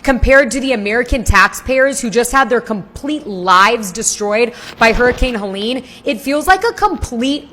Compared to the American taxpayers who just had their complete lives destroyed by Hurricane Helene, it feels like a complete.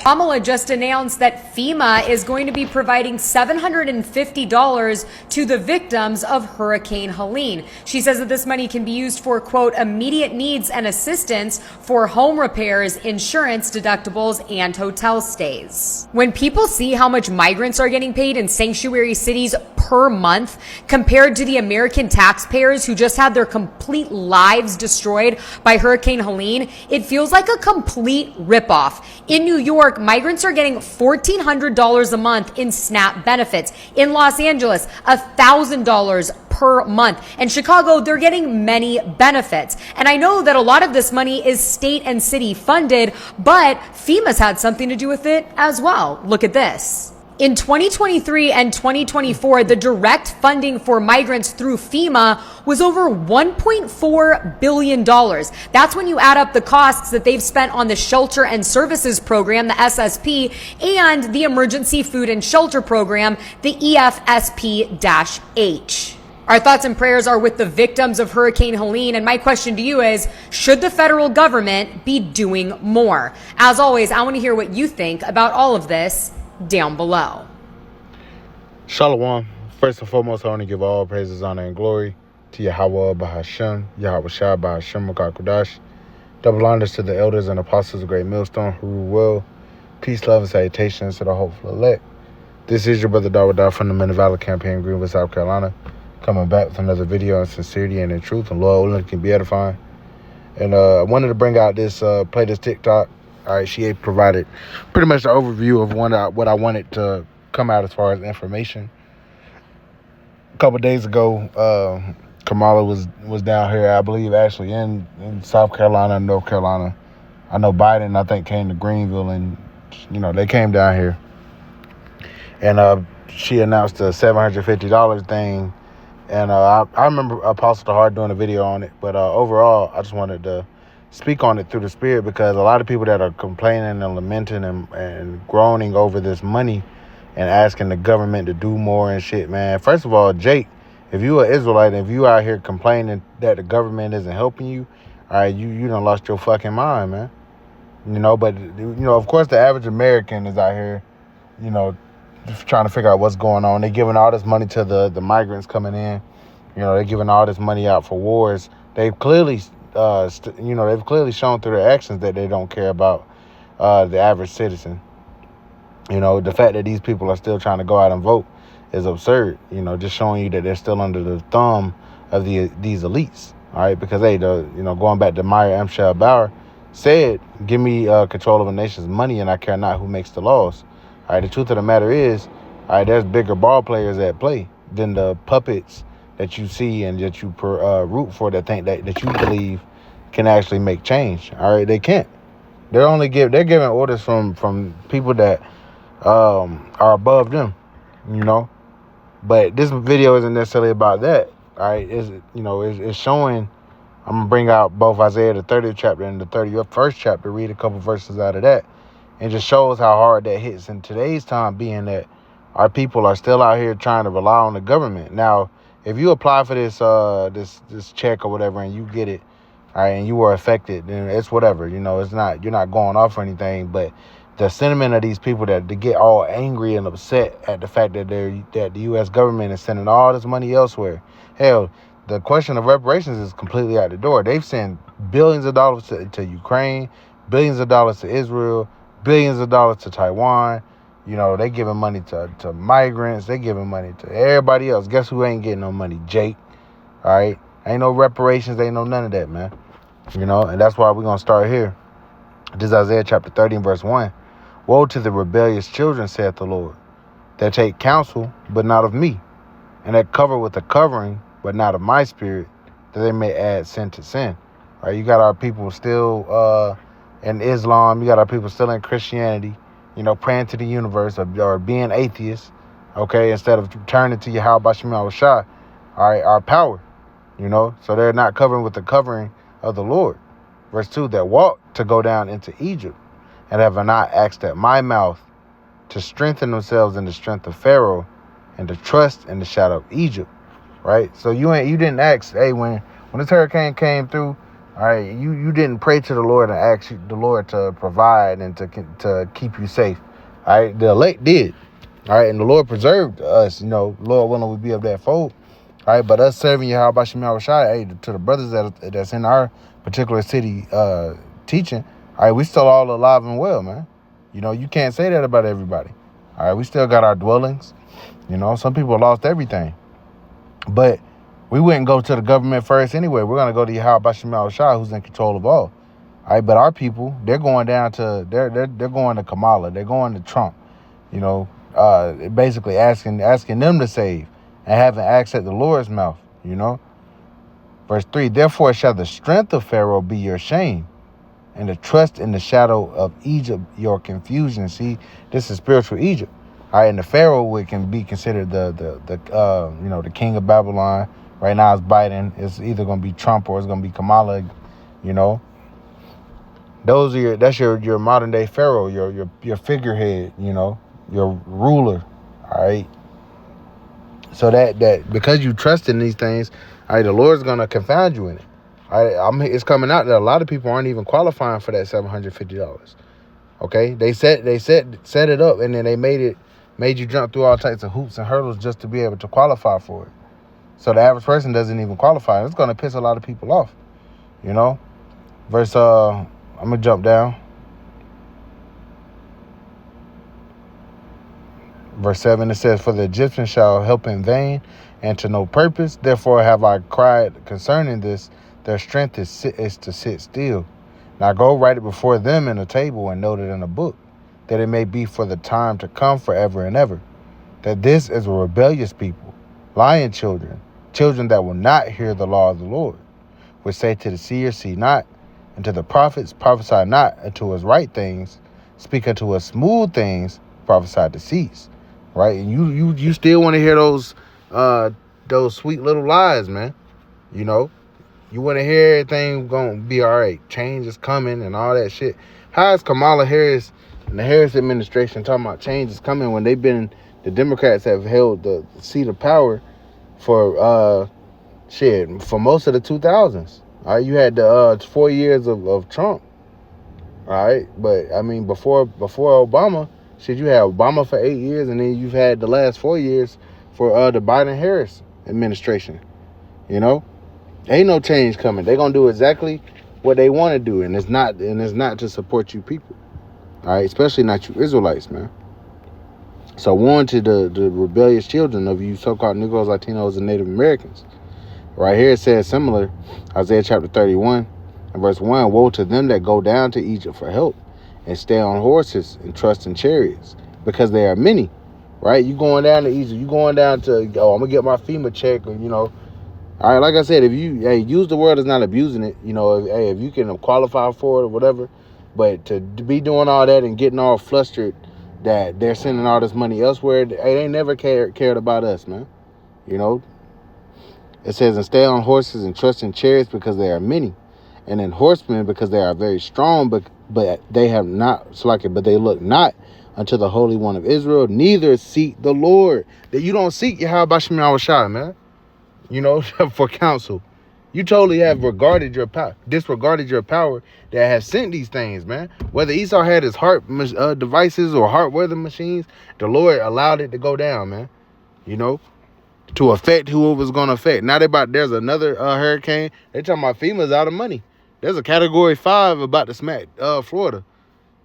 Kamala just announced that FEMA is going to be providing $750 to the victims of Hurricane Helene. She says that this money can be used for, quote, immediate needs and assistance for home repairs, insurance deductibles, and hotel stays. When people see how much migrants are getting paid in sanctuary cities per month compared to the American taxpayers who just had their complete lives destroyed by Hurricane Helene, it feels like a complete ripoff. In New York, migrants are getting $1,400 a month in SNAP benefits. In Los Angeles, $1,000 per month. In Chicago, they're getting many benefits. And I know that a lot of this money is state and city funded, but FEMA's had something to do with it as well. Look at this. In 2023 and 2024, the direct funding for migrants through FEMA was over $1.4 billion. That's when you add up the costs that they've spent on the Shelter and Services Program, the SSP, and the Emergency Food and Shelter Program, the EFSP-H. Our thoughts and prayers are with the victims of Hurricane Helene, and my question to you is, should the federal government be doing more? As always, I want to hear what you think about all of this down below. Shalom. First and foremost, I want to give all praises, honor, and glory to Yahweh Bahashem, Yahweh Shah Bahashem Makakudash. Double honors to the elders and apostles of Great Millstone who rule well. Peace, love, and salutations to the hopeful elect. This is your brother Dawadah from the Men of Valor campaign, Greenville, South Carolina, coming back with another video on sincerity and in truth, and Lord willing can be edifying. And I wanted to bring out this, play this TikTok. All right, she provided pretty much the overview of what I wanted to come out as far as information. A couple of days ago, Kamala was down here, I believe, actually in South Carolina and North Carolina. I know Biden, I think, came to Greenville, and, they came down here. And she announced a $750 thing. And I remember Apostle DeHart doing a video on it. But overall, I just wanted to speak on it through the spirit, because a lot of people that are complaining and lamenting and groaning over this money and asking the government to do more and shit, man. First of all, Jake, if you are Israelite, if you out here complaining that the government isn't helping you, all right, you done lost your fucking mind, man. But, of course, the average American is out here, just trying to figure out what's going on. They're giving all this money to the migrants coming in. They're giving all this money out for wars. They've clearly they've clearly shown through their actions that they don't care about the average citizen. The fact that these people are still trying to go out and vote is absurd. Just showing you that they're still under the thumb of these elites. All right, because going back to Meyer M. Bauer said, "Give me control of a nation's money, and I care not who makes the laws." All right, the truth of the matter is, all right, there's bigger ball players at play than the puppets that you see and that you root for, that think that you believe can actually make change. All right, they can't. They're giving orders from people that are above them, But this video isn't necessarily about that. All right, it's showing. I'm gonna bring out both Isaiah the 30th chapter and the 31st chapter. Read a couple verses out of that, and just shows how hard that hits in today's time, being that our people are still out here trying to rely on the government. Now, if you apply for this check or whatever and you get it, all right, and you were affected, then it's whatever. It's not, you're not going off or anything. But the sentiment of these people that they get all angry and upset at the fact that the U.S. government is sending all this money elsewhere. Hell, the question of reparations is completely out the door. They've sent billions of dollars to Ukraine, billions of dollars to Israel, billions of dollars to Taiwan. They giving money to migrants. They giving money to everybody else. Guess who ain't getting no money? Jake. All right? Ain't no reparations. Ain't no none of that, man. And that's why we're going to start here. This is Isaiah chapter 30 and verse 1. Woe to the rebellious children, saith the Lord, that take counsel, but not of me, and that cover with a covering, but not of my spirit, that they may add sin to sin. All right? You got our people still in Islam. You got our people still in Christianity. Praying to the universe or being atheists, okay, instead of turning to Yahweh Shema Shah, all right, our power, so they're not covering with the covering of the Lord. Verse 2, that walk to go down into Egypt, and have not asked at my mouth to strengthen themselves in the strength of Pharaoh, and to trust in the shadow of Egypt. right? So you didn't ask, hey, when this hurricane came through, all right, you didn't pray to the Lord and ask the Lord to provide and to keep you safe. All right, the elect did. All right, and the Lord preserved us. Lord willing, we be of that fold. All right, but us serving Yahweh Shem Yahweh Shai, hey, to the brothers that's in our particular city teaching, all right, we still all alive and well, man. You can't say that about everybody. All right, we still got our dwellings. Some people lost everything. But we wouldn't go to the government first anyway. We're going to go to Yahweh Shem Yahweh Shai, who's in control of all. All right, but our people, they're going down to, they're going to Kamala. They're going to Trump, basically asking them to save and having asked at the Lord's mouth, Verse 3, therefore shall the strength of Pharaoh be your shame, and the trust in the shadow of Egypt your confusion. See, this is spiritual Egypt. All right, and the Pharaoh can be considered the king of Babylon. Right now it's Biden. It's either going to be Trump or it's going to be Kamala. That's your modern day Pharaoh, your figurehead. Your ruler. All right. So that because you trust in these things, all right, the Lord's going to confound you in it. All right, it's coming out that a lot of people aren't even qualifying for that $750. Okay, they set it up, and then they made you jump through all types of hoops and hurdles just to be able to qualify for it. So the average person doesn't even qualify. It's going to piss a lot of people off. Verse I'm gonna jump down. Verse 7, it says, for the Egyptians shall help in vain and to no purpose. Therefore have I cried concerning this. Their strength is to sit still. Now go write it before them in a table and note it in a book, that it may be for the time to come forever and ever. That this is a rebellious people, lying children that will not hear the law of the Lord, which say to the seer, see not, and to the prophets, prophesy not, and to us right things, speak unto us smooth things, prophesy deceits. Right? And you still want to hear those sweet little lies, man. You want to hear everything gonna be all right. Change is coming and all that shit. How is Kamala Harris and the Harris administration talking about change is coming when the Democrats have held the seat of power for for most of the 2000s. All right, you had the 4 years of Trump. All right, but I mean before Obama, you had Obama for 8 years, and then you've had the last 4 years for the Biden-Harris administration. Ain't no change coming. They're gonna do exactly what they want to do, and it's not to support you people. All right, especially not you Israelites, man. So warn to the rebellious children of you so-called Negroes, Latinos, and Native Americans. Right here it says similar, Isaiah chapter 31 and verse 1, woe to them that go down to Egypt for help and stay on horses and trust in chariots, because they are many. Right? You going down to Egypt, you going down to, I'm gonna get my FEMA check, or all right, like I said, if you use the word as not abusing it, if you can qualify for it or whatever, but to be doing all that and getting all flustered that they're sending all this money elsewhere, they never cared about us, man. It says, and stay on horses and trust in chariots, because they are many, and in horsemen, because they are very strong, but they have not selected, but they look not unto the Holy One of Israel, neither seek the Lord. That you don't seek Yahweh Shem Yahweh Shai, man. For counsel. You totally have disregarded your power that has sent these things, man. Whether Esau had his heart devices or heart weather machines, the Lord allowed it to go down, man. To affect who it was going to affect. Now there's another hurricane. They're talking about FEMA's out of money. There's a category 5 about to smack Florida.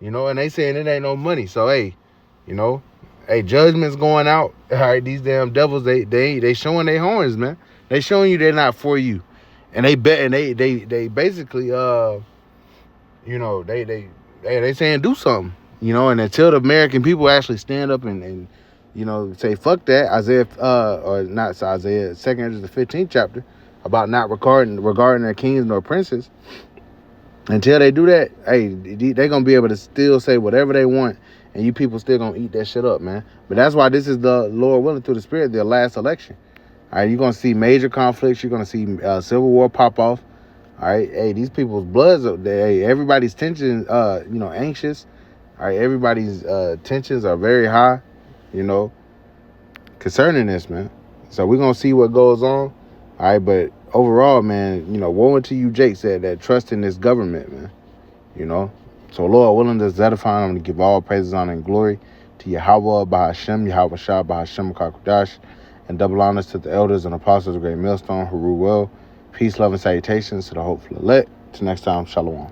And they saying it ain't no money. So, hey, judgment's going out. All right, these damn devils, they showing their horns, man. They showing you they're not for you. And they bet, and they basically, they saying do something, and until the American people actually stand up and say fuck that, Isaiah, or not Isaiah, 2nd to the 15th chapter, about not regarding their kings nor princes. Until they do that, hey, they're gonna be able to still say whatever they want, and you people still gonna eat that shit up, man. But that's why this is, the Lord willing, through the Spirit, their last election. All right, you're gonna see major conflicts. You're gonna see civil war pop off. All right, hey, these people's bloods, everybody's tension, anxious. All right, everybody's tensions are very high, concerning this, man. So we're going to see what goes on. All right, but overall, man, you know, woe unto you, Jake said, that trust in this government, man. You know? So, Lord willing, to Zedephon, I'm going to give all praises, honor, and glory to Yahweh, Bahashem, Yahweh Shah, Bahashem, Kakudash, and double honors to the elders and apostles of Great Millstone who rule well. Peace, love, and salutations to the hopeful elect. Till next time, Shalom.